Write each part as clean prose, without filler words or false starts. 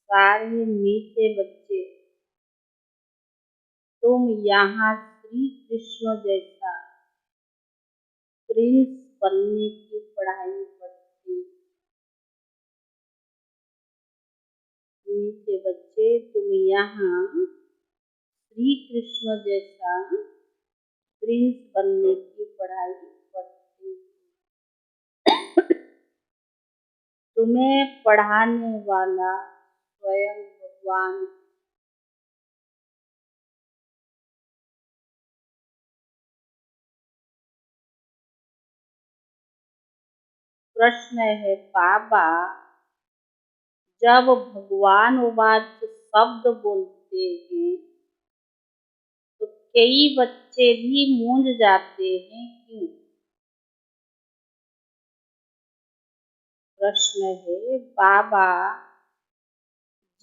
सारे मीठे बच्चे, तुम यहाँ श्री कृष्ण जैसा प्रिंस बनने की पढ़ाई पढ़ते। मीठे बच्चे, तुम यहाँ श्री कृष्ण जैसा प्रिंस बनने की पढ़ाई पढ़ते। तुम्हें पढ़ाने वाला स्वयं भगवान। प्रश्न है, बाबा जब भगवानवाच शब्द बोलते हैं तो कई बच्चे भी मूंझ जाते हैं, क्यों? प्रश्न है, बाबा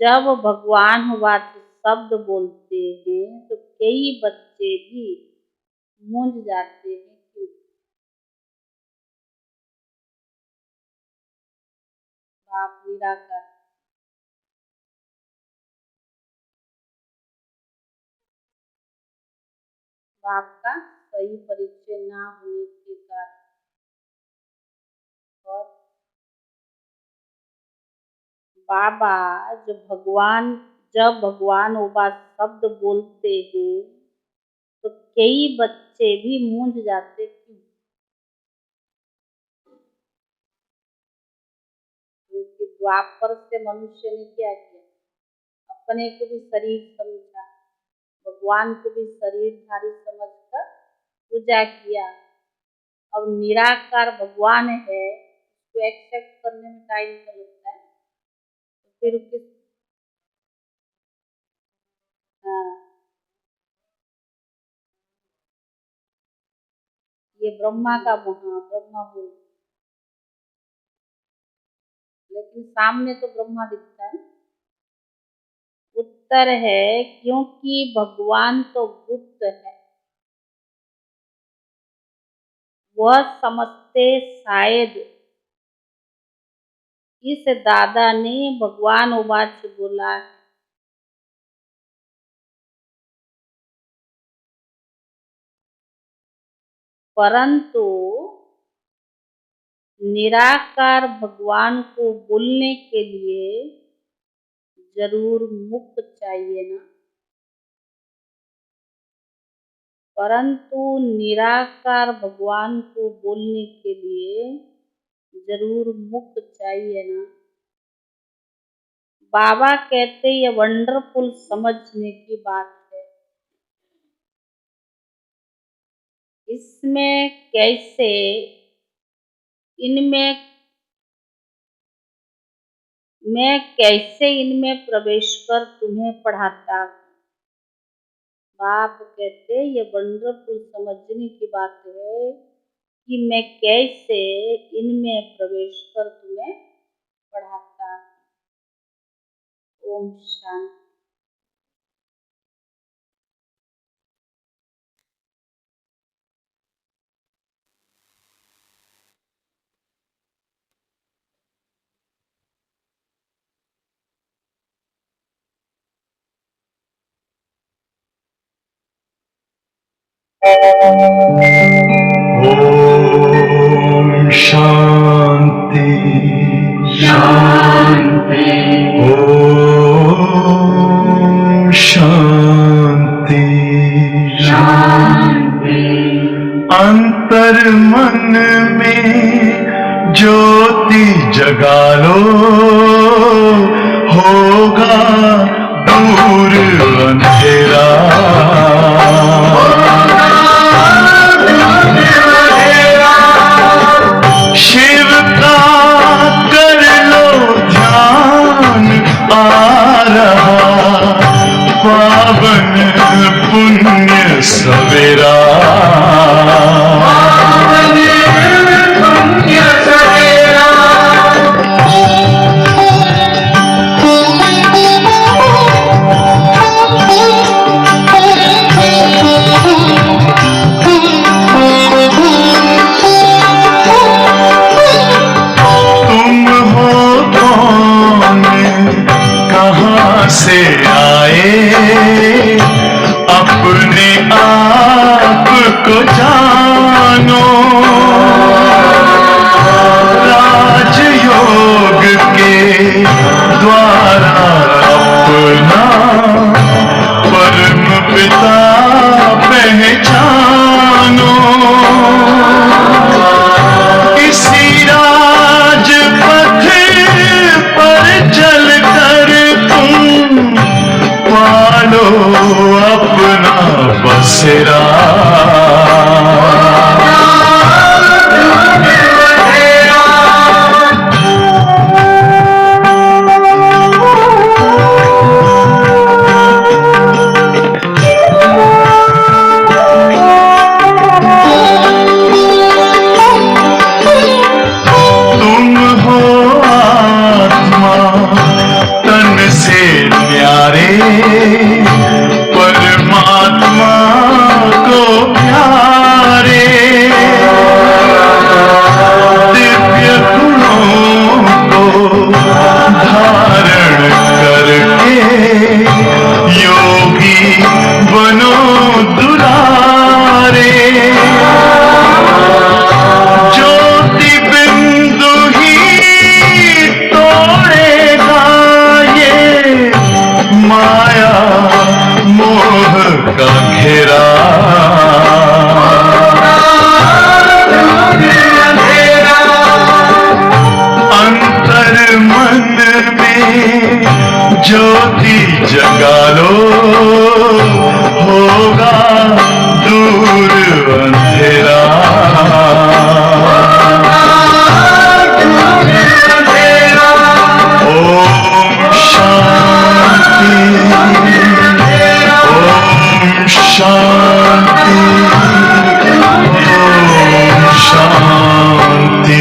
जब भगवानवाच शब्द बोलते हैं तो कई बच्चे भी मूंझ जाते हैं, क्यों? बाप निराकार। बाप का सही परिचय ना होने के कारण। और बाबा जब भगवानवाच शब्द बोलते हैं तो कई बच्चे भी मूंझ जाते, क्यों? क्योंकि द्वापर से मनुष्य ने क्या किया, अपने को भी शरीर समझा, भगवान को भी शरीरधारी समझकर पूजा किया। अब निराकार भगवान है, उसको एक्सेप्ट करने में टाइम तो लगता है, तो फिर किस ये ब्रह्मा का ब्रह्मा बोल, लेकिन सामने तो ब्रह्मा दिखता है। उत्तर है, क्योंकि भगवान तो गुप्त है, वह समझते शायद इस दादा ने भगवानवाच बोला है। परंतु निराकार भगवान को बोलने के लिए जरूर मुख चाहिए ना। परंतु निराकार भगवान को बोलने के लिए जरूर मुख चाहिए ना। बाबा कहते ये वंडरफुल समझने की बात है। इसमें कैसे मैं कैसे इनमें प्रवेश कर तुम्हें पढ़ाता। बाप कहते ये वंडरफुल समझने की बात है कि मैं कैसे इनमें प्रवेश कर तुम्हें पढ़ाता। ओम शांति। ओम शांति शांति। ओम शांति शांति। अंतर मन में ज्योति जगा लो, होगा दूर अंधेरा। शिव का कर लो ध्यान, आ रहा पावन पुण्य सवेरा। अपने आप को जानो, राजयोग के द्वारा अपना परम पिता पहचानो। इसी राजपथ पर चलकर तुम पालो अपना बसेरा। तुम हो आत्मा तन से प्यारे, परमात्मा को प्यारे। दिव्य गुणों को धारण करके योगी बनो दुलारे। ज्योति बिंदु ही तोड़ेगा ये माया मोह का घेरा। अंतर मन में ज्योति जगा लो, होगा दूर अंधेरा। ओम शांति, ओम शांति, ओम शांति।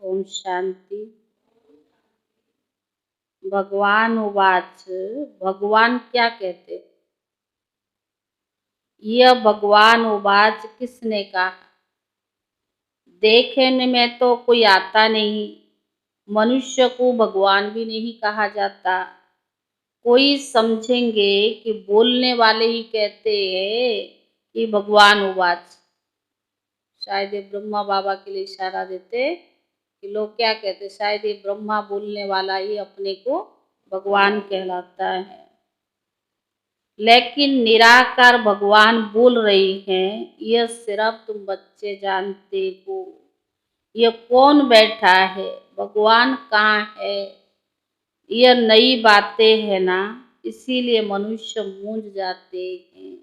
ओम शांति। भगवान उवाच, भगवान क्या कहते? यह भगवान उवाच किसने कहा? देखने में तो कोई आता नहीं, मनुष्य को भगवान भी नहीं कहा जाता। कोई समझेंगे कि बोलने वाले ही कहते हैं कि भगवान उवाच। शायद ये ब्रह्मा बाबा के लिए इशारा देते कि लोग क्या कहते, शायद ये ब्रह्मा बोलने वाला ही अपने को भगवान कहलाता है। लेकिन निराकार भगवान बोल रही हैं, यह सिर्फ तुम बच्चे जानते हो। यह कौन बैठा है, भगवान कहाँ है, यह नई बातें है ना, इसीलिए मनुष्य मूंझ जाते हैं।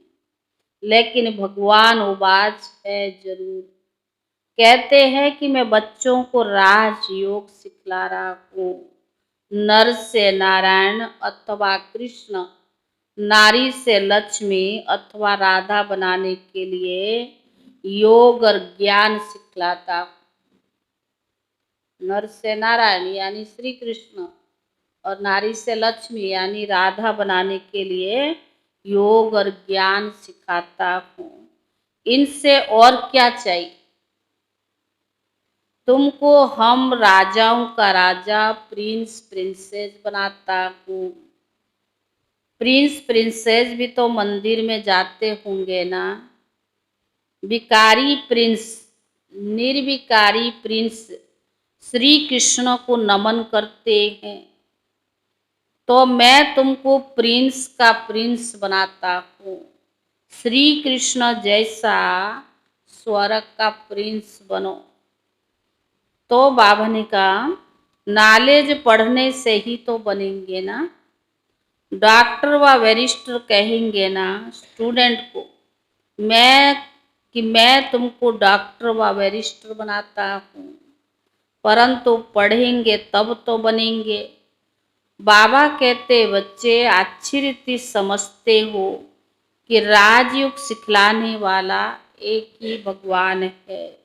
लेकिन भगवान उवाच है जरूर। कहते हैं कि मैं बच्चों को राजयोग सिखला रहा हूँ। नर से नारायण अथवा कृष्ण, नारी से लक्ष्मी अथवा राधा बनाने के लिए योग और ज्ञान सिखलाता हूँ। नर से नारायण यानी श्री कृष्ण और नारी से लक्ष्मी यानी राधा बनाने के लिए योग और ज्ञान सिखाता हूँ। इनसे और क्या चाहिए? तुमको हम राजाओं का राजा, प्रिंस प्रिंसेस बनाता हूँ। प्रिंस प्रिंसेस भी तो मंदिर में जाते होंगे ना। विकारी प्रिंस, निर्विकारी प्रिंस श्री कृष्ण को नमन करते हैं, तो मैं तुमको प्रिंस का प्रिंस बनाता हूँ। श्री कृष्ण जैसा स्वर्ग का प्रिंस बनो। तो बाबा ने कहा, नॉलेज पढ़ने से ही तो बनेंगे ना। डॉक्टर व बैरिस्टर कहेंगे ना स्टूडेंट को, मैं तुमको डॉक्टर व बैरिस्टर बनाता हूँ, परंतु पढ़ेंगे तब तो बनेंगे। बाबा कहते, बच्चे अच्छी रीति समझते हो कि राजयोग सिखलाने वाला एक ही भगवान है,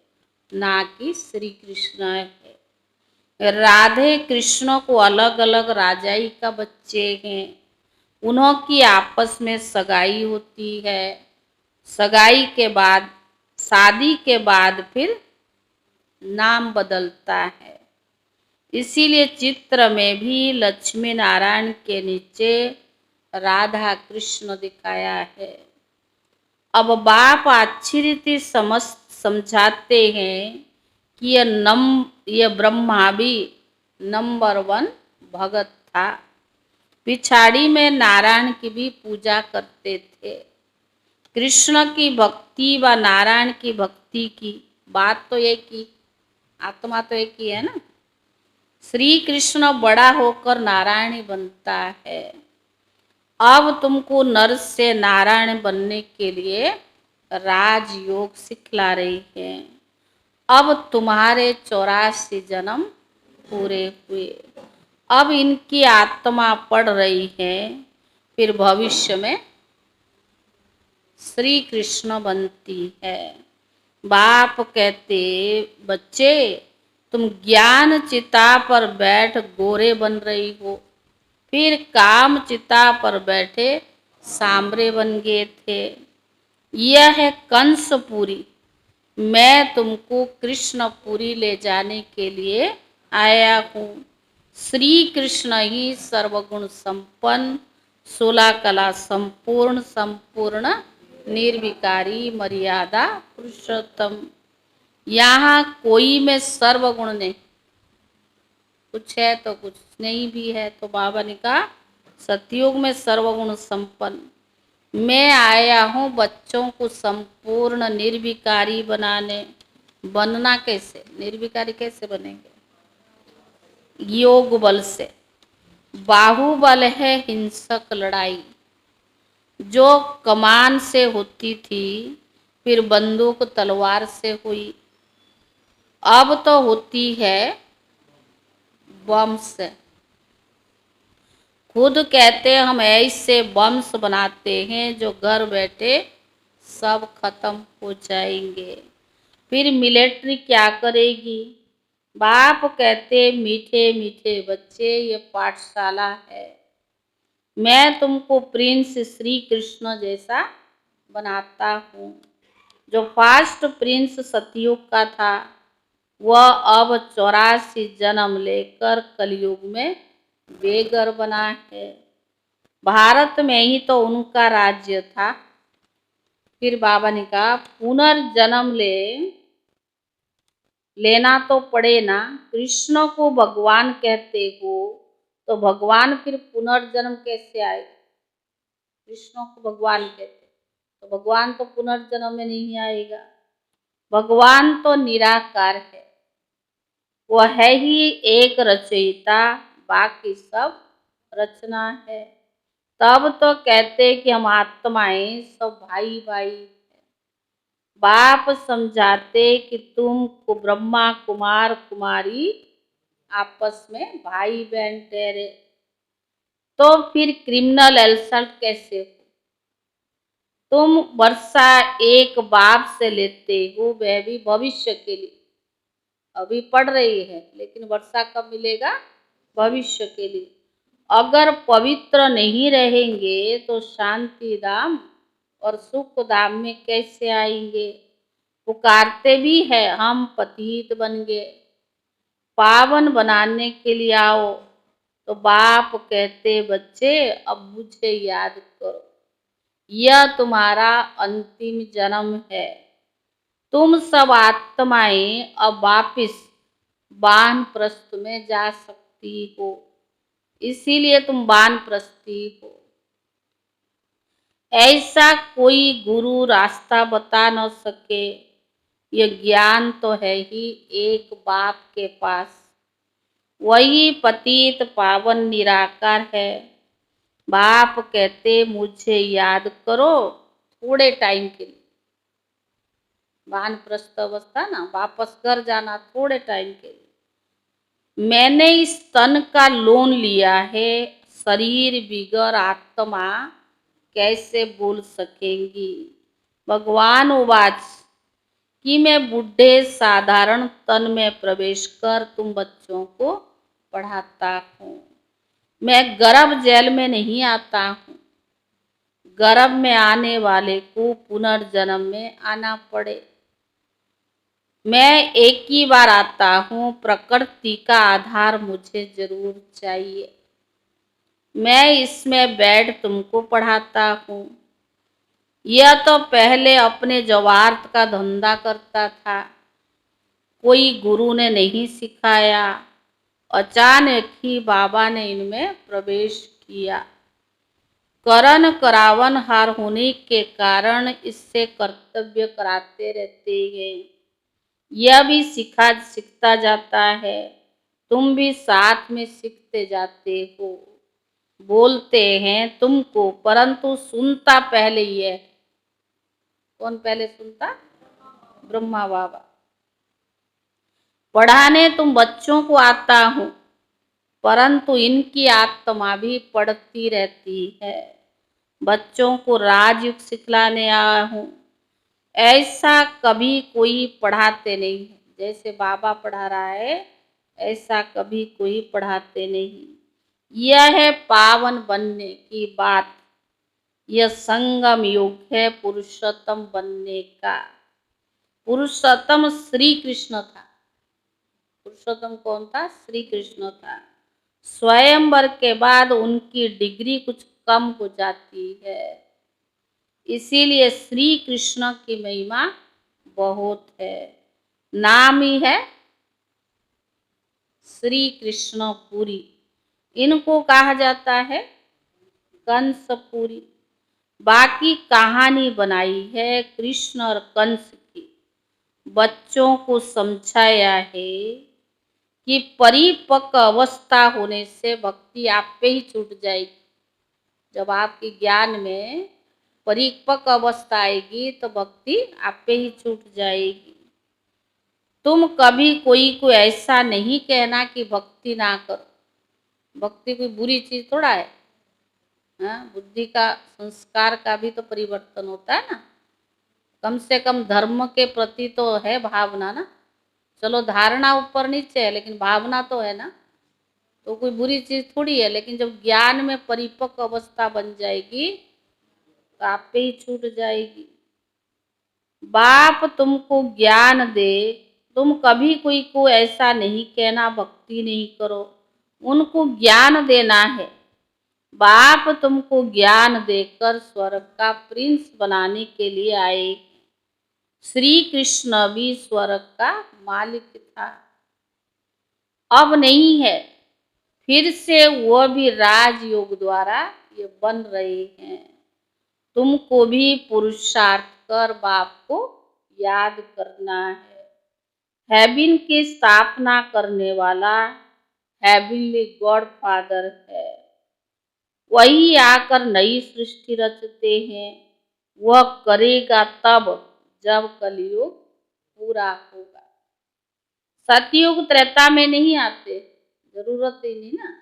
ना कि श्री कृष्ण है। राधे कृष्ण को अलग अलग राजाई का बच्चे हैं, उन्हों की आपस में सगाई होती है। सगाई के बाद, शादी के बाद फिर नाम बदलता है। इसीलिए चित्र में भी लक्ष्मी नारायण के नीचे राधा कृष्ण दिखाया है। अब बाप अच्छी रीति समझाते हैं कि यह ब्रह्मा भी नंबर 1 भगत था। पिछाड़ी में नारायण की भी पूजा करते थे। कृष्ण की भक्ति व नारायण की भक्ति की बात तो एक ही, आत्मा तो एक ही है ना। श्री कृष्ण बड़ा होकर नारायण ही बनता है। अब तुमको नर से नारायण बनने के लिए राजयोग सिखला रही है। अब तुम्हारे 84 जन्म पूरे हुए। अब इनकी आत्मा पढ़ रही है, फिर भविष्य में श्री कृष्ण बनती है। बाप कहते, बच्चे तुम ज्ञान चिता पर बैठ गोरे बन रही हो, फिर काम चिता पर बैठे सांबरे बन गए थे। यह है कंसपुरी। मैं तुमको कृष्णपुरी ले जाने के लिए आया हूँ। श्री कृष्ण ही सर्वगुण संपन्न, 16 कला संपूर्ण, संपूर्ण निर्विकारी, मर्यादा पुरुषोत्तम। यहाँ कोई में सर्वगुण नहीं, कुछ है तो कुछ नहीं भी है। तो बाबा ने कहा सतयुग में सर्वगुण संपन्न। मैं आया हूँ बच्चों को संपूर्ण निर्विकारी बनाने। बनना कैसे, निर्विकारी कैसे बनेंगे? योग बल से। बाहुबल है हिंसक लड़ाई, जो कमान से होती थी, फिर बंदूक तलवार से हुई, अब तो होती है बम से। खुद कहते हम ऐसे बम्स बनाते हैं जो घर बैठे सब खत्म हो जाएंगे। फिर मिलिट्री क्या करेगी? बाप कहते मीठे मीठे बच्चे, ये पाठशाला है। मैं तुमको प्रिंस श्री कृष्ण जैसा बनाता हूँ। जो फास्ट प्रिंस सतयुग का था, वह अब 84 जन्म लेकर कलयुग में बेगर बना है। भारत में ही तो उनका राज्य था। फिर बाबा ने कहा पुनर्जन्म लेना तो पड़े ना। कृष्ण को भगवान कहते हो तो भगवान फिर पुनर्जन्म कैसे आए? कृष्ण को भगवान कहते तो भगवान तो पुनर्जन्म में नहीं आएगा। भगवान तो निराकार है, वह है ही एक रचयिता, बाकी सब रचना है। तब तो कहते कि हम आत्माएं सब भाई भाई हैं। बाप समझाते कि तुम को ब्रह्मा कुमार कुमारी आपस में भाई बहन ठहरे, तो फिर क्रिमिनल एल्सल्ट कैसे हो? तुम वर्षा एक बाप से लेते हो, वह भी भविष्य के लिए। अभी पढ़ रही है, लेकिन वर्षा कब मिलेगा? भविष्य के लिए। अगर पवित्र नहीं रहेंगे तो शांति धाम और सुख धाम में कैसे आएंगे? पुकारते भी है हम पतित बन गए, पावन बनाने के लिए आओ। तो बाप कहते बच्चे अब मुझे याद करो, यह तुम्हारा अंतिम जन्म है। तुम सब आत्माएं अब वापिस वानप्रस्थ में जा सकती हो, इसीलिए तुम वानप्रस्थी हो। ऐसा कोई गुरु रास्ता बता न सके, यह ज्ञान तो है ही एक बाप के पास। वही पतित पावन निराकार है। बाप कहते मुझे याद करो थोड़े टाइम के लिए। वानप्रस्थ अवस्था ना, वापस घर जाना थोड़े टाइम के लिए। मैंने इस तन का लोन लिया है, शरीर बिगर आत्मा कैसे बोल सकेंगी? भगवान उवाच कि मैं बूढ़े साधारण तन में प्रवेश कर तुम बच्चों को पढ़ाता हूँ। मैं गर्भ जेल में नहीं आता हूँ, गर्भ में आने वाले को पुनर्जन्म में आना पड़े। मैं एक ही बार आता हूँ, प्रकृति का आधार मुझे जरूर चाहिए। मैं इसमें बैठ तुमको पढ़ाता हूँ। यह तो पहले अपने जवार्थ का धंधा करता था, कोई गुरु ने नहीं सिखाया। अचानक ही बाबा ने इनमें प्रवेश किया। करण करावन हार होने के कारण इससे कर्तव्य कराते रहते हैं। यह भी सीखता जाता है, तुम भी साथ में सीखते जाते हो। बोलते हैं तुमको, परंतु सुनता पहले ही है। कौन पहले सुनता? ब्रह्मा बाबा। पढ़ाने तुम बच्चों को आता हूँ, परंतु इनकी आत्मा भी पढ़ती रहती है। बच्चों को राजयोग सिखलाने आया हूँ। ऐसा कभी कोई पढ़ाते नहीं है, जैसे बाबा पढ़ा रहा है ऐसा कभी कोई पढ़ाते नहीं। यह है पावन बनने की बात। यह संगम युग है पुरुषोत्तम बनने का। पुरुषोत्तम श्री कृष्ण था। पुरुषोत्तम कौन था? श्री कृष्ण था। स्वयंवर के बाद उनकी डिग्री कुछ कम हो जाती है, इसीलिए श्री कृष्ण की महिमा बहुत है। नाम ही है श्री कृष्ण पुरी। इनको कहा जाता है कंसपुरी। बाकी कहानी बनाई है कृष्ण और कंस की। बच्चों को समझाया है कि परिपक्व अवस्था होने से भक्ति आप पे ही छूट जाएगी। जब आपके ज्ञान में परिपक्व अवस्था आएगी तो भक्ति आप पे ही छूट जाएगी। तुम कभी कोई को ऐसा नहीं कहना कि भक्ति ना करो। भक्ति कोई बुरी चीज थोड़ा है। हाँ, बुद्धि का संस्कार का भी तो परिवर्तन होता है ना। कम से कम धर्म के प्रति तो है भावना ना। चलो धारणा ऊपर नीचे है, लेकिन भावना तो है ना। तो कोई बुरी चीज थोड़ी है। लेकिन जब ज्ञान में परिपक्व अवस्था बन जाएगी तो आप पे ही छूट जाएगी। बाप तुमको ज्ञान दे, तुम कभी कोई को ऐसा नहीं कहना भक्ति नहीं करो। उनको ज्ञान देना है। बाप तुमको ज्ञान देकर स्वर्ग का प्रिंस बनाने के लिए आए। श्री कृष्ण भी स्वर्ग का मालिक था, अब नहीं है। फिर से वह भी राजयोग द्वारा ये बन रहे हैं। तुमको भी पुरुषार्थ कर बाप को याद करना है। हेवन की स्थापना करने वाला हेवनली गॉड फादर है। वही आकर नई सृष्टि रचते हैं। वह करेगा तब जब कलयुग पूरा होगा। सतयुग त्रेता में नहीं आते, जरूरत ही नहीं ना।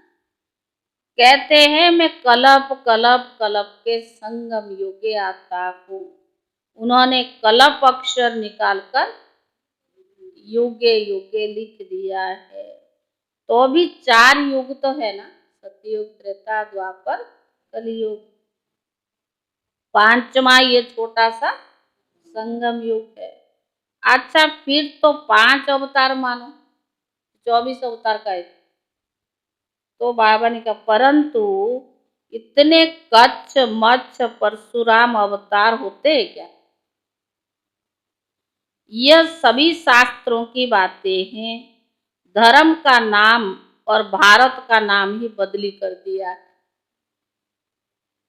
कहते हैं मैं कलप कलप कलप के संगम युगे आता हूँ। उन्होंने कलप अक्षर निकालकर युगे युगे लिख दिया है। तो भी 4 युग तो है ना, सतयुग त्रेता द्वापर कलयुग। 5वां ये छोटा सा संगम युग है। अच्छा, फिर तो 5 अवतार मानो, 24 अवतार का है। तो बाबा ने कहा परंतु इतने कच्छ मच्छ परशुराम अवतार होते हैं क्या? यह सभी शास्त्रों की बातें हैं। धर्म का नाम और भारत का नाम ही बदली कर दिया है।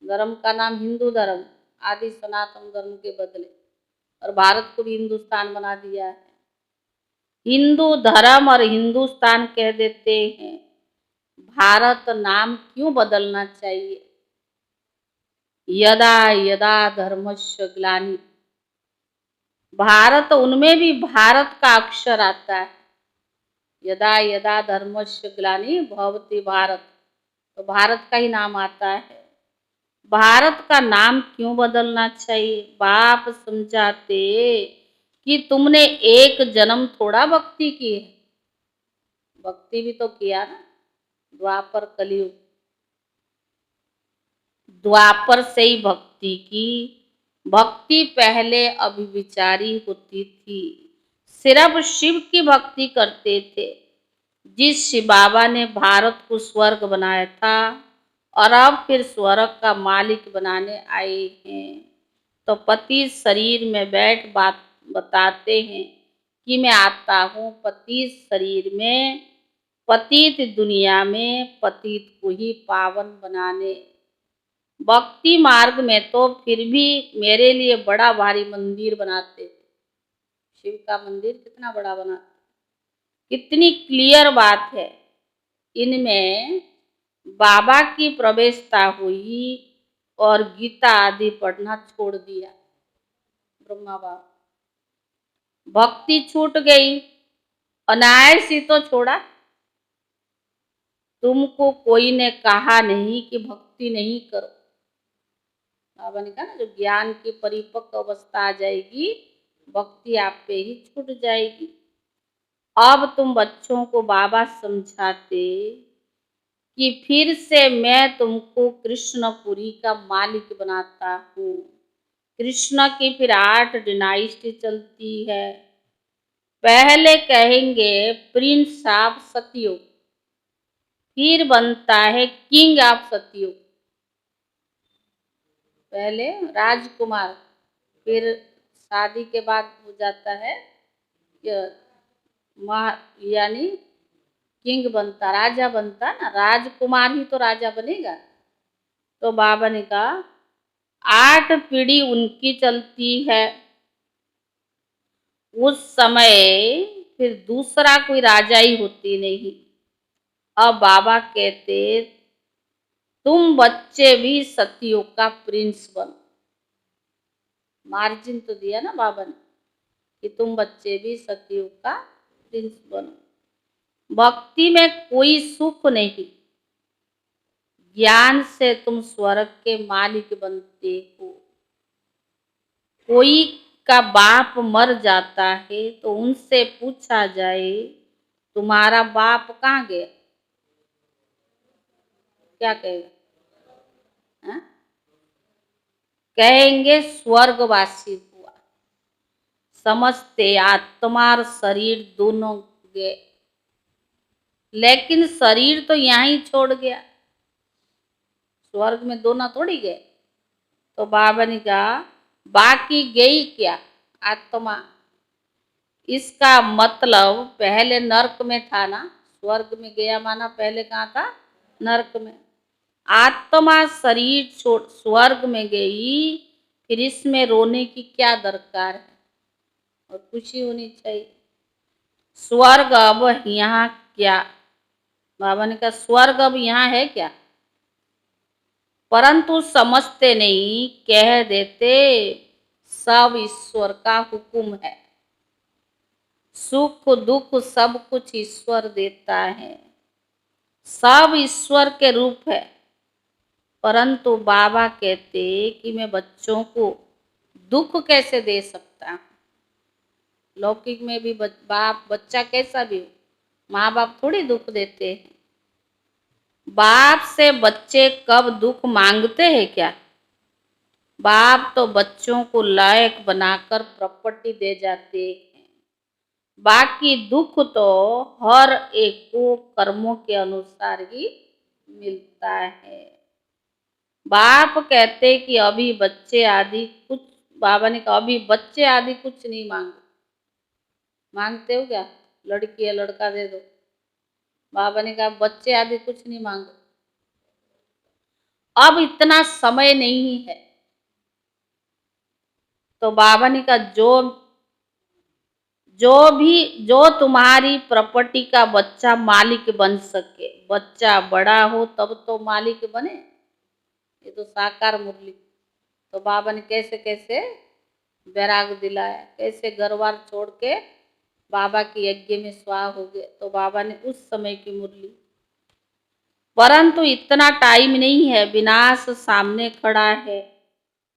धर्म का नाम हिंदू धर्म, आदि सनातन धर्म के बदले, और भारत को भी हिंदुस्तान बना दिया है। हिंदू धर्म और हिंदुस्तान कह देते हैं। भारत नाम क्यों बदलना चाहिए? यदा यदा धर्मस्य ग्लानि, भारत उनमें भी भारत का अक्षर आता है। यदा यदा धर्मस्य ग्लानि भवति भारत, तो भारत का ही नाम आता है। भारत का नाम क्यों बदलना चाहिए? बाप समझाते कि तुमने एक जन्म थोड़ा भक्ति की है, भक्ति भी तो किया ना। द्वापर कलयुग, द्वापर से ही भक्ति की। भक्ति पहले अभिविचारी होती थी, सिर्फ शिव की भक्ति करते थे। जिस शिव बाबा ने भारत को स्वर्ग बनाया था और अब फिर स्वर्ग का मालिक बनाने आए हैं, तो पति शरीर में बैठ बात बताते हैं कि मैं आता हूँ पति शरीर में, पतित दुनिया में पतित को ही पावन बनाने। भक्ति मार्ग में तो फिर भी मेरे लिए बड़ा भारी मंदिर बनाते थे। शिव का मंदिर कितना बड़ा बना, कितनी क्लियर बात है। इनमें बाबा की प्रवेशता हुई और गीता आदि पढ़ना छोड़ दिया ब्रह्मा बाबा। भक्ति छूट गई, अनायास ही तो छोड़ा। तुमको कोई ने कहा नहीं कि भक्ति नहीं करो। बाबा ने कहा ना, जो ज्ञान की परिपक्व अवस्था आ जाएगी, भक्ति आप पे ही छूट जाएगी। अब तुम बच्चों को बाबा समझाते कि फिर से मैं तुमको कृष्णपुरी का मालिक बनाता हूँ। कृष्ण की फिर 8 डिनाइस्टी चलती है। पहले कहेंगे प्रिंस ऑफ सतयुग, फिर बनता है किंग ऑफ सतयुग। पहले राजकुमार, फिर शादी के बाद हो जाता है यानी किंग बनता, राजा बनता ना। राजकुमार ही तो राजा बनेगा। तो बाबा ने कहा 8 पीढ़ी उनकी चलती है। उस समय फिर दूसरा कोई राजा ही होती नहीं। अब बाबा कहते तुम बच्चे भी सतयुग का प्रिंस बनो। मार्जिन तो दिया ना बाबा ने कि तुम बच्चे भी सतयुग का प्रिंस बनो। भक्ति में कोई सुख नहीं, ज्ञान से तुम स्वर्ग के मालिक बनते हो। कोई का बाप मर जाता है तो उनसे पूछा जाए तुम्हारा बाप कहाँ गया, क्या कहेगा? हा? कहेंगे स्वर्गवासी हुआ। समझते आत्मा और शरीर दोनों गए, लेकिन शरीर तो यहाँ ही छोड़ गया, स्वर्ग में दोनों थोड़ी गए। तो बाबा ने कहा बाकी गई क्या? आत्मा। इसका मतलब पहले नरक में था ना, स्वर्ग में गया माना पहले कहाँ था? नरक में। आत्मा शरीर छोड़ स्वर्ग में गई, फिर इसमें रोने की क्या दरकार है, और खुशी होनी चाहिए। स्वर्ग अब यहाँ क्या? बाबा ने कहा स्वर्ग अब यहाँ है क्या? परंतु समझते नहीं, कह देते सब ईश्वर का हुक्म है। सुख दुख सब कुछ ईश्वर देता है, सब ईश्वर के रूप है। परंतु बाबा कहते कि मैं बच्चों को दुख कैसे दे सकता हूँ। लौकिक में भी बाप बच्चा कैसा भी हो, माँ बाप थोड़ी दुख देते हैं। बाप से बच्चे कब दुख मांगते हैं क्या? बाप तो बच्चों को लायक बनाकर प्रॉपर्टी दे जाते हैं। बाकी दुख तो हर एक को कर्मों के अनुसार ही मिलता है। बाप कहते कि अभी बच्चे आदि कुछ, बाबा ने कहा अभी बच्चे आदि कुछ नहीं मांगो। मांगते हो क्या? लड़की या लड़का दे दो। बाबा ने कहा बच्चे आदि कुछ नहीं मांगो, अब इतना समय नहीं है। तो बाबा ने कहा जो तुम्हारी प्रॉपर्टी का बच्चा मालिक बन सके, बच्चा बड़ा हो तब तो मालिक बने। ये तो साकार मुरली। तो बाबा ने कैसे कैसे वैराग दिलाया, कैसे घर बार छोड़ के बाबा के यज्ञ में स्वाहा हो गए। तो बाबा ने उस समय की मुरली। परंतु इतना टाइम नहीं है, विनाश सामने खड़ा है।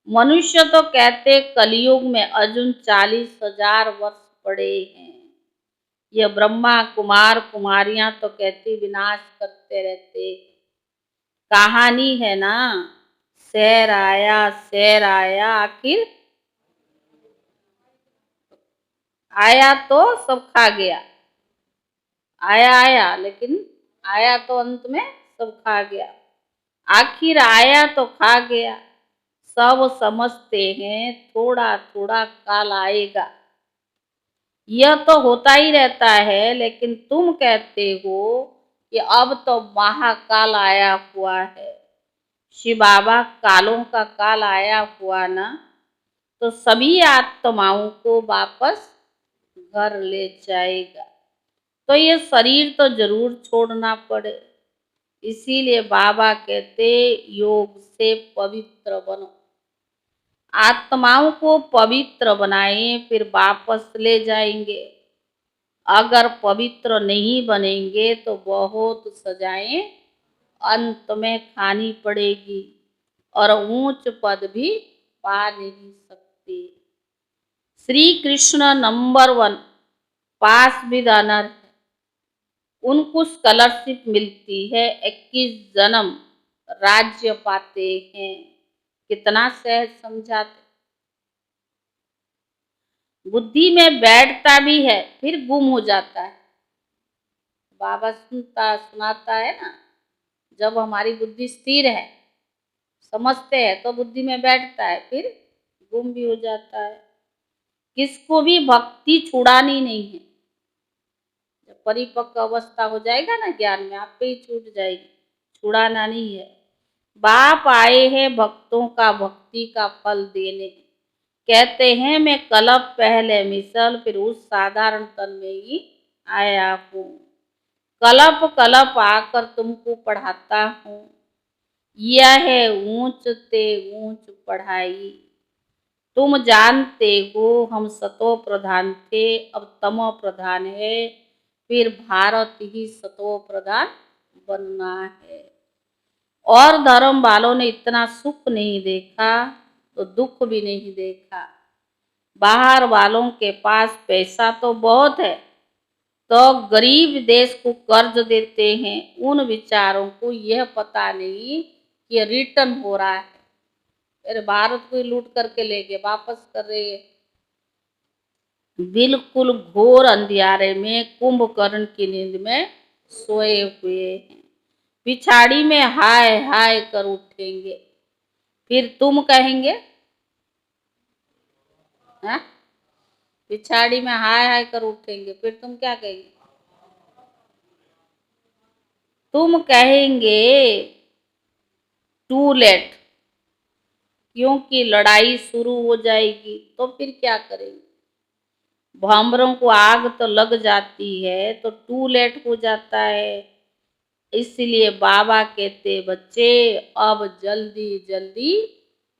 मनुष्य तो कहते कलयुग में अर्जुन 40,000 वर्ष पड़े हैं। यह ब्रह्मा कुमार कुमारियां तो कहती विनाश करते रहते। कहानी है ना, शेर आया आखिर आया तो सब खा गया। आया लेकिन आया तो अंत में सब खा गया। आखिर आया तो खा गया। सब समझते हैं थोड़ा थोड़ा काल आएगा। यह तो होता ही रहता है, लेकिन तुम कहते हो कि अब तो महाकाल आया हुआ है। शिव बाबा कालों का काल आया हुआ ना, तो सभी आत्माओं को वापस घर ले जाएगा। तो ये शरीर तो जरूर छोड़ना पड़े। इसीलिए बाबा कहते योग से पवित्र बनो। आत्माओं को पवित्र बनाएं, फिर वापस ले जाएंगे। अगर पवित्र नहीं बनेंगे तो बहुत सजाएं अंत में खानी पड़ेगी और ऊंच पद भी पा नहीं सकते। Shri Krishna number 1 pass with honour है। उनको स्कॉलरशिप मिलती है, 21 जन्म राज्य पाते हैं। कितना सहज समझाते। बुद्धि में बैठता भी है फिर गुम हो जाता है। बाबा सुनाता है ना, जब हमारी बुद्धि स्थिर है, समझते हैं, तो बुद्धि में बैठता है, फिर गुम भी हो जाता है। किसको भी भक्ति छुड़ानी नहीं है। जब परिपक्व अवस्था हो जाएगा ना ज्ञान में, आप पे ही छूट जाएगी, छुड़ाना नहीं है। बाप आए हैं भक्तों का भक्ति का फल देने। कहते हैं मैं कल्प पहले मिसल, फिर उस साधारण तन में ही आया हूँ। कल्प कल्प आकर तुमको पढ़ाता हूँ। यह है ऊंच ते ऊंच पढ़ाई। तुम जानते हो हम सतो प्रधान थे, अब तमो प्रधान है, फिर भारत ही सतो प्रधान बनना है। और धर्म वालों ने इतना सुख नहीं देखा तो दुख भी नहीं देखा। बाहर वालों के पास पैसा तो बहुत है, तो गरीब देश को कर्ज देते हैं। उन विचारों को यह पता नहीं कि रिटर्न हो रहा है। अरे भारत को लूट करके ले गए, वापस कर रहे हैं। बिल्कुल घोर अंधियारे में कुंभकर्ण की नींद में सोए हुए हैं। पिछाड़ी में हाय हाय कर उठेंगे, फिर तुम कहेंगे हा? पिछाड़ी में हाय हाय कर उठेंगे, फिर तुम क्या कहेंगे? तुम कहेंगे टू लेट, क्योंकि लड़ाई शुरू हो जाएगी। तो फिर क्या करेंगे? भामरों को आग तो लग जाती है तो टू लेट हो जाता है। इसलिए बाबा कहते बच्चे अब जल्दी जल्दी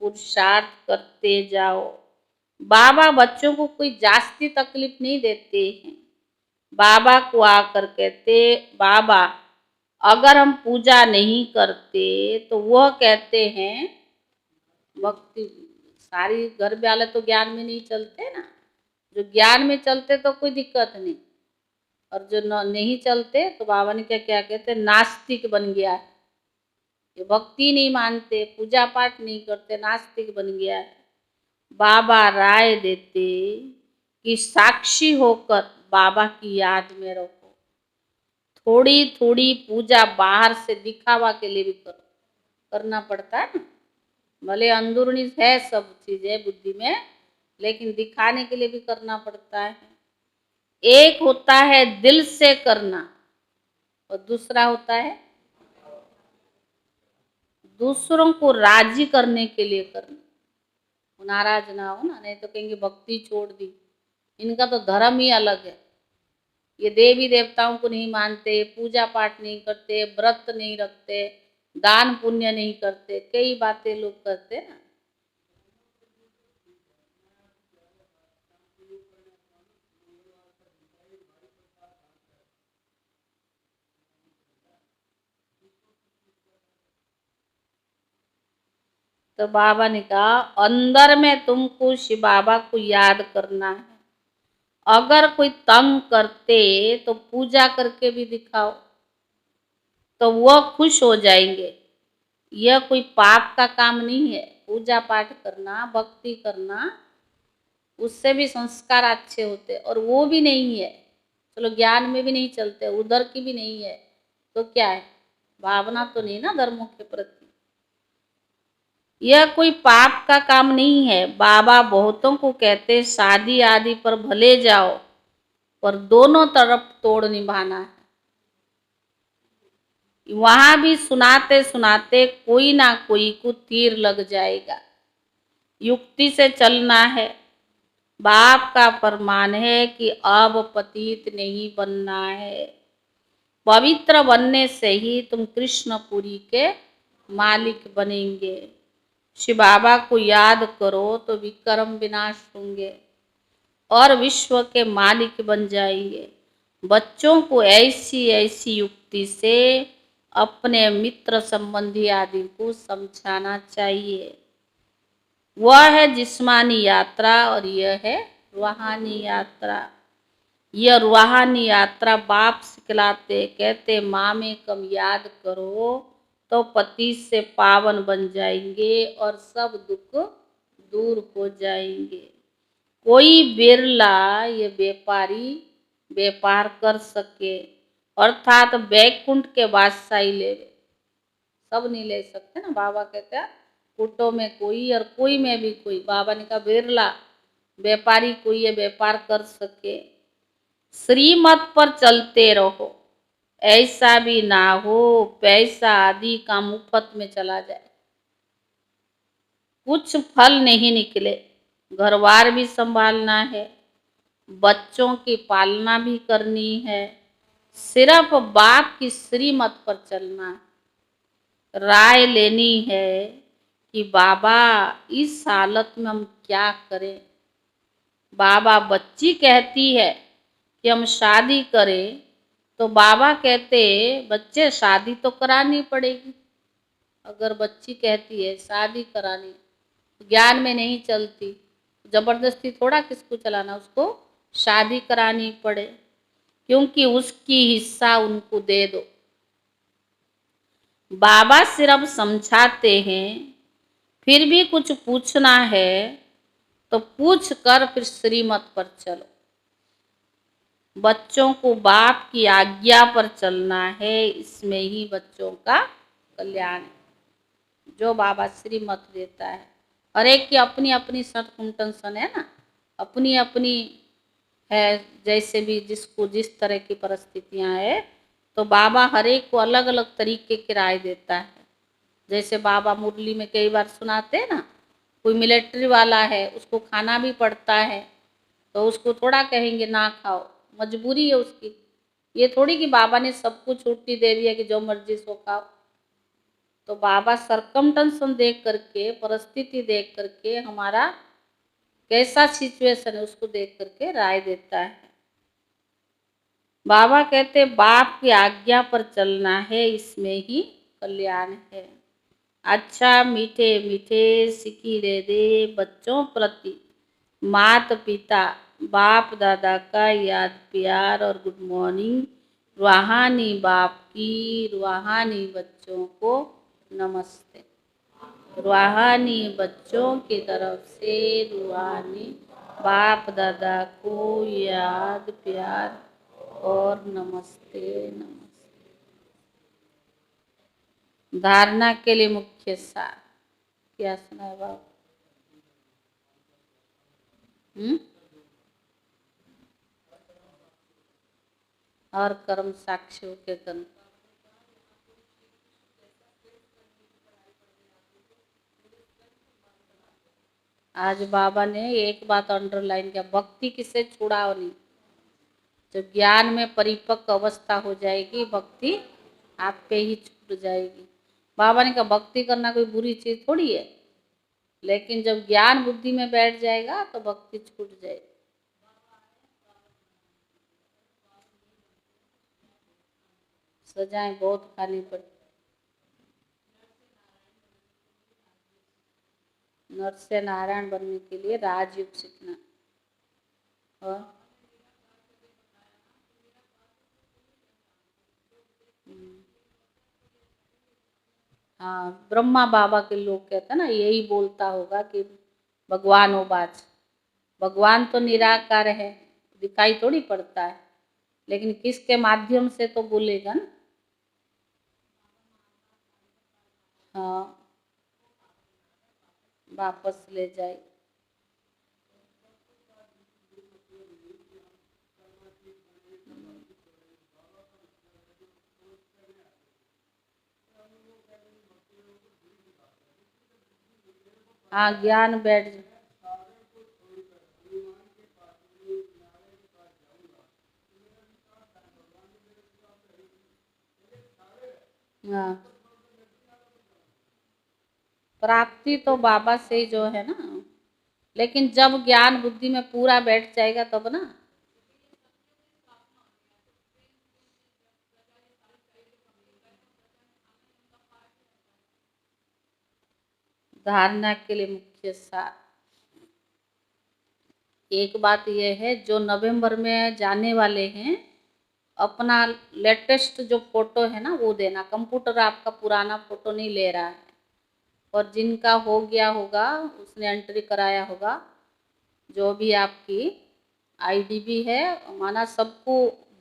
पुरुषार्थ करते जाओ। बाबा बच्चों को कोई जास्ती तकलीफ नहीं देते हैं। बाबा को आकर कहते बाबा अगर हम पूजा नहीं करते तो वह कहते हैं भक्ति। सारी घर वाले तो ज्ञान में नहीं चलते ना। जो ज्ञान में चलते तो कोई दिक्कत नहीं, और जो नहीं चलते तो बाबा ने क्या क्या कहते नास्तिक बन गया है। ये भक्ति नहीं मानते, पूजा पाठ नहीं करते, नास्तिक बन गया है। बाबा राय देते कि साक्षी होकर बाबा की याद में रहो। थोड़ी थोड़ी पूजा बाहर से दिखावा के लिए भी करो, करना पड़ता है ना। भले अंदरूनी है सब चीजें बुद्धि में, लेकिन दिखाने के लिए भी करना पड़ता है। एक होता है दिल से करना और दूसरा होता है दूसरों को राजी करने के लिए करना। नाराज ना हो ना, नहीं तो कहेंगे भक्ति छोड़ दी। इनका तो धर्म ही अलग है। ये देवी देवताओं को नहीं मानते, पूजा पाठ नहीं करते, व्रत नहीं रखते, दान पुण्य नहीं करते, कई बातें लोग करते ना। तो बाबा ने कहा अंदर में तुमको शिव बाबा को याद करना है। अगर कोई तंग करते तो पूजा करके भी दिखाओ, तो वो खुश हो जाएंगे। यह कोई पाप का काम नहीं है। पूजा पाठ करना, भक्ति करना, उससे भी संस्कार अच्छे होते। और वो भी नहीं है, चलो ज्ञान में भी नहीं चलते, उधर की भी नहीं है, तो क्या है, भावना तो नहीं ना धर्मों के प्रति। यह कोई पाप का काम नहीं है। बाबा बहुतों को कहते शादी आदि पर भले जाओ, पर दोनों तरफ तोड़ निभाना है। वहां भी सुनाते सुनाते कोई ना कोई को तीर लग जाएगा। युक्ति से चलना है। बाप का फरमान है कि अब पतित नहीं बनना है। पवित्र बनने से ही तुम कृष्णपुरी के मालिक बनेंगे। शिव बाबा को याद करो तो विक्रम विनाश होंगे और विश्व के मालिक बन जाएंगे। बच्चों को ऐसी ऐसी युक्ति से अपने मित्र संबंधी आदि को समझाना चाहिए। वह है जिस्मानी यात्रा और यह है रूहानी यात्रा। यह रूहानी यात्रा बाप सिखलाते, कहते माँ में कम याद करो तो पति से पावन बन जाएंगे और सब दुख दूर हो जाएंगे। कोई बिरला ये व्यापारी व्यापार कर सके, अर्थात बैकुंठ के बादशाही ले, सब नहीं ले सकते ना। बाबा कहते हैं कुटो में कोई और कोई में भी कोई। बाबा ने कहा बिरला व्यापारी कोई ये व्यापार कर सके। श्रीमत पर चलते रहो, ऐसा भी ना हो पैसा आदि का मुफ्त में चला जाए, कुछ फल नहीं निकले। घरबार भी संभालना है, बच्चों की पालना भी करनी है। सिर्फ बाप की श्रीमत पर चलना है। राय लेनी है कि बाबा इस हालत में हम क्या करें। बाबा बच्ची कहती है कि हम शादी करें, तो बाबा कहते बच्चे शादी तो करानी पड़ेगी। अगर बच्ची कहती है शादी करानी, ज्ञान में नहीं चलती, जबरदस्ती थोड़ा किसको चलाना, उसको शादी करानी पड़े, क्योंकि उसकी हिस्सा उनको दे दो। बाबा सिर्फ समझाते हैं। फिर भी कुछ पूछना है तो पूछ कर फिर श्रीमत पर चलो। बच्चों को बाप की आज्ञा पर चलना है, इसमें ही बच्चों का कल्याण है। जो बाबा श्रीमत देता है, हर एक की अपनी अपनी सर्कमस्टेंस है ना, अपनी अपनी है, जैसे भी जिसको जिस तरह की परिस्थितियां है, तो बाबा हर एक को अलग अलग तरीके की राय देता है। जैसे बाबा मुरली में कई बार सुनाते हैं ना, कोई मिलिट्री वाला है, उसको खाना भी पड़ता है, तो उसको थोड़ा कहेंगे ना खाओ, मजबूरी है उसकी। ये थोड़ी कि बाबा ने सबको छुट्टी दे दिया कि जो मर्जी सो खाओ। तो बाबा सरकमस्टेंस देख करके, परिस्थिति देख करके, हमारा कैसा सिचुएशन है उसको देख करके राय देता है। बाबा कहते बाप की आज्ञा पर चलना है, इसमें ही कल्याण है। अच्छा मीठे मीठे सिकीरे दे बच्चों प्रति माता पिता बाप दादा का याद प्यार और गुड मॉर्निंग। रूहानी बाप की रूहानी बच्चों को नमस्ते। रूहानी बच्चों की तरफ से रूहानी बाप दादा को याद प्यार और नमस्ते नमस्ते। धारणा के लिए मुख्य सार क्या सुना बाबू? और कर्म साक्षियों के ग्रंथ। आज बाबा ने एक बात अंडरलाइन किया, भक्ति किसे छुड़ाओ नहीं। जब ज्ञान में परिपक्व अवस्था हो जाएगी, भक्ति आप पे ही छूट जाएगी। बाबा ने कहा भक्ति करना कोई बुरी चीज थोड़ी है, लेकिन जब ज्ञान बुद्धि में बैठ जाएगा तो भक्ति छूट जाएगी। सजाएं बहुत खानी पड़ती। नर से नारायण बनने के लिए राजयोग सीखना। और हाँ, ब्रह्मा बाबा के लोग कहते हैं ना, यही बोलता होगा कि भगवान हो बाज। भगवान तो निराकार है, दिखाई थोड़ी पड़ता है, लेकिन किसके माध्यम से तो बोलेगा ना। हाँ, वापस ले जाए। हाँ, ज्ञान बैठ। हाँ, प्राप्ति तो बाबा से ही जो है ना, लेकिन जब ज्ञान बुद्धि में पूरा बैठ जाएगा तब ना। धारणा के लिए मुख्य सार एक बात यह है, जो नवंबर में जाने वाले हैं अपना लेटेस्ट जो फोटो है ना वो देना। कंप्यूटर आपका पुराना फोटो नहीं ले रहा है। और जिनका हो गया होगा, उसने एंट्री कराया होगा, जो भी आपकी आईडी भी है, माना सबको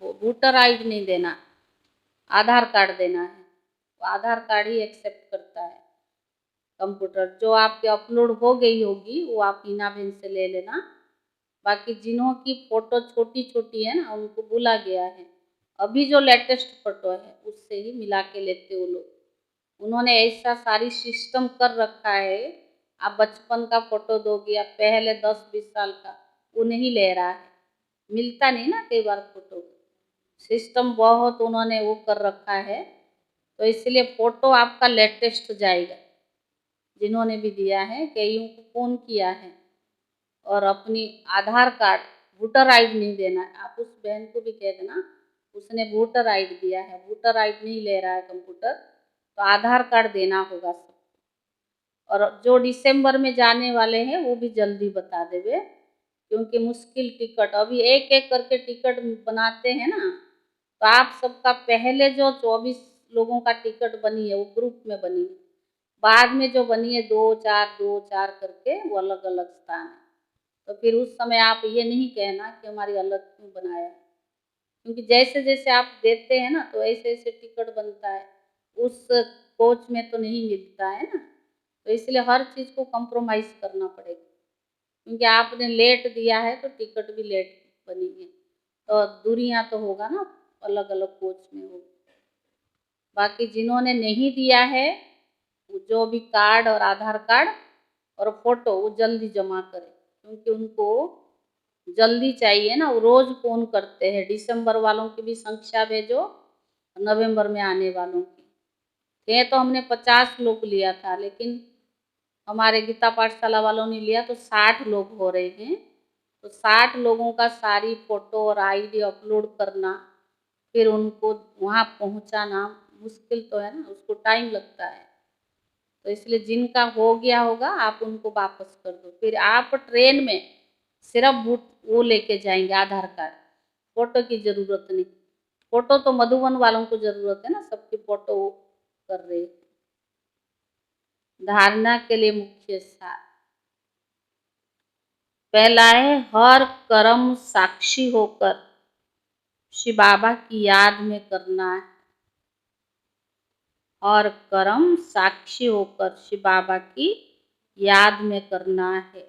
वोटर आईडी नहीं देना, आधार कार्ड देना है। आधार कार्ड ही एक्सेप्ट करता है कंप्यूटर। जो आपके अपलोड हो गई होगी वो आप हीना बहन से ले लेना। बाकी जिन्हों की फोटो छोटी छोटी है ना उनको बोला गया है, अभी जो लेटेस्ट फोटो है उससे ही मिला के लेते वो लोग। उन्होंने ऐसा सारी सिस्टम कर रखा है, आप बचपन का फोटो दोगे या पहले 10-20 साल का, वो नहीं ले रहा है। मिलता नहीं ना कई बार फोटो, सिस्टम बहुत उन्होंने वो कर रखा है, तो इसलिए फोटो आपका लेटेस्ट जाएगा। जिन्होंने भी दिया है, कईयों को फोन किया है, और अपनी आधार कार्ड, वोटर आईडी नहीं देना है। आप उस बहन को भी कह देना, उसने वोटर आईडी दिया है, वोटर आईडी नहीं ले रहा है कंप्यूटर, तो आधार कार्ड देना होगा सबको। और जो दिसंबर में जाने वाले हैं वो भी जल्दी बता देवे, क्योंकि मुश्किल टिकट अभी एक एक करके टिकट बनाते हैं ना। तो आप सबका पहले जो 24 लोगों का टिकट बनी है वो ग्रुप में बनी है, बाद में जो बनी है 2-4 करके वो अलग अलग स्थान है। तो फिर उस समय आप ये नहीं कहना कि हमारी अलग क्यों बनाया है, क्योंकि जैसे जैसे आप देते हैं ना तो ऐसे ऐसे टिकट बनता है, उस कोच में तो नहीं मिलता है ना। तो इसलिए हर चीज़ को कंप्रोमाइज़ करना पड़ेगा, क्योंकि आपने लेट दिया है तो टिकट भी लेट बनी है, तो दूरियां तो होगा ना, अलग अलग कोच में होगा। बाकी जिन्होंने नहीं दिया है जो भी कार्ड और आधार कार्ड और फोटो वो जल्दी जमा करें, क्योंकि उनको जल्दी चाहिए ना। वो रोज फोन करते हैं, दिसंबर वालों की भी संख्या भेजो, नवंबर में आने वालों की थे तो हमने 50 लोग लिया था, लेकिन हमारे गीता पाठशाला वालों ने लिया तो 60 लोग हो रहे हैं। तो 60 लोगों का सारी फोटो और आईडी अपलोड करना, फिर उनको वहाँ पहुँचाना मुश्किल तो है ना, उसको टाइम लगता है। तो इसलिए जिनका हो गया होगा आप उनको वापस कर दो। फिर आप ट्रेन में सिर्फ वो लेके जाएंगे, आधार कार्ड, फोटो की जरूरत नहीं। फोटो तो मधुबन वालों को जरूरत है ना, सबकी फोटो कर रहे। धारणा के लिए मुख्य सार पहला है, हर कर्म साक्षी होकर शिव बाबा की याद में करना है। और कर्म साक्षी होकर शिव बाबा की याद में करना है।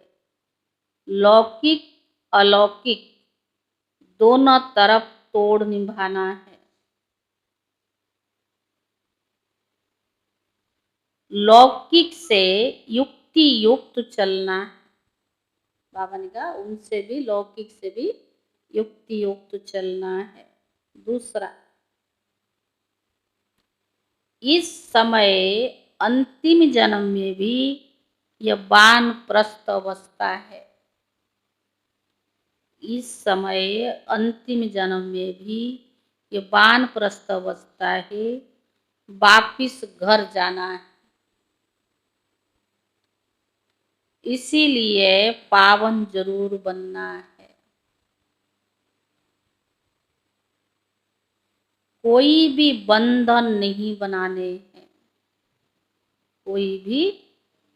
लौकिक अलौकिक दोनों तरफ तोड़ निभाना है। लौकिक से युक्ति युक्त चलना है। बाबा ने कहा उनसे भी, लौकिक से भी युक्ति युक्त चलना है। दूसरा, इस समय अंतिम जन्म में भी यह वानप्रस्थ अवस्था है। इस समय अंतिम जन्म में भी ये वानप्रस्थ अवस्था है, वापिस घर जाना है। इसीलिए पावन जरूर बनना है। कोई भी बंधन नहीं बनाने हैं, कोई भी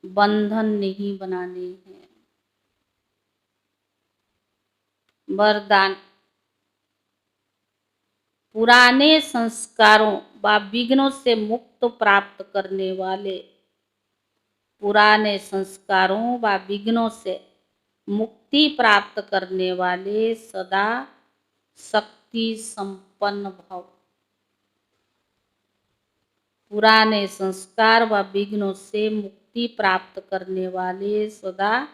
बंधन नहीं बनाने हैं। वरदान। पुराने संस्कारों व विघ्नों से मुक्त प्राप्त करने वाले, पुराने संस्कारों व विघ्नों से मुक्ति प्राप्त करने वाले सदा शक्ति संपन्न भव। पुराने संस्कार व विघ्नों से मुक्ति प्राप्त करने वाले सदा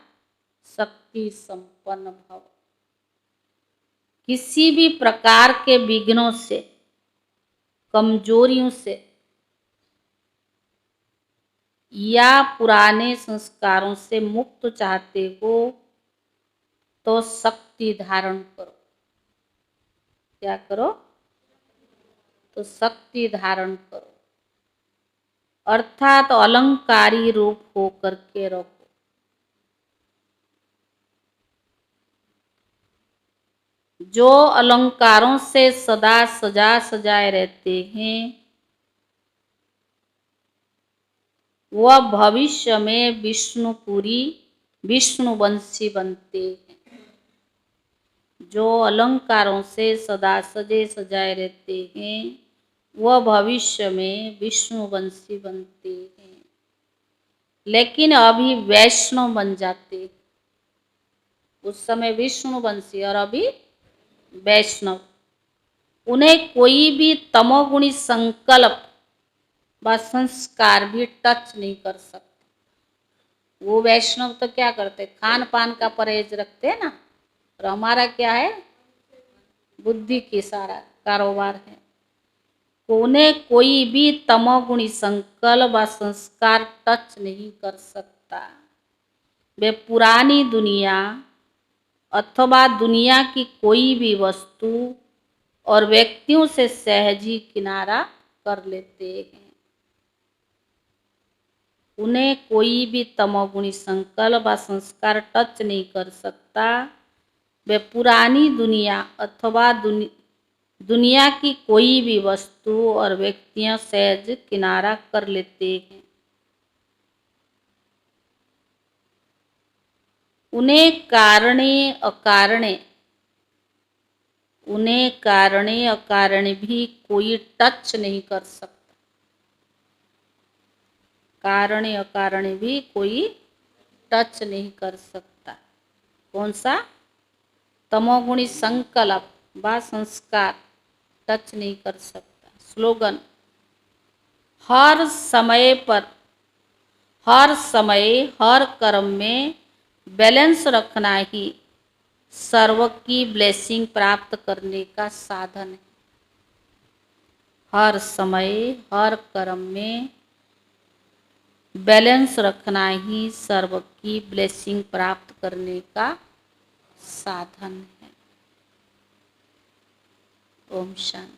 शक्ति संपन्न भव। किसी भी प्रकार के विघ्नों से, कमजोरियों से या पुराने संस्कारों से मुक्त चाहते हो तो शक्ति धारण करो। क्या करो? तो शक्ति धारण करो, अर्थात अलंकारी रूप होकर के रहो। जो अलंकारों से सदा सजा सजाए रहते हैं वह भविष्य में विष्णुपुरी विष्णुवंशी बनते हैं। जो अलंकारों से सदा सजे सजाए रहते हैं वह भविष्य में विष्णुवंशी बनते हैं, लेकिन अभी वैष्णव बन जाते। उस समय विष्णुवंशी और अभी वैष्णव। उन्हें कोई भी तमोगुणी संकल्प व संस्कार भी टच नहीं कर सकते। वो वैष्णव तो क्या करते? खान पान का परहेज रखते ना, और हमारा क्या है? बुद्धि की सारा कारोबार है। उन्हें कोई भी तमोगुणी संकल्प व संस्कार टच नहीं कर सकता। वे पुरानी दुनिया अथवा दुनिया की कोई भी वस्तु और व्यक्तियों से सहज ही किनारा कर लेते हैं। उन्हें कोई भी तमोगुणी संकल्प व संस्कार टच नहीं कर सकता। वे पुरानी दुनिया अथवा दुनिया की कोई भी वस्तु और व्यक्तियां सहज किनारा कर लेते हैं। उन्हें कारणे अकारणे भी कोई टच नहीं कर सकता। कारणे अकारणे भी कोई टच नहीं कर सकता। कौन सा? तमोगुणी संकल्प व संस्कार टच नहीं कर सकता। स्लोगन। हर समय पर, हर समय, हर कर्म में बैलेंस रखना ही सर्व की ब्लेसिंग प्राप्त करने का साधन है। हर समय, हर कर्म में बैलेंस रखना ही सर्व की ब्लेसिंग प्राप्त करने का साधन है। ओम शांति।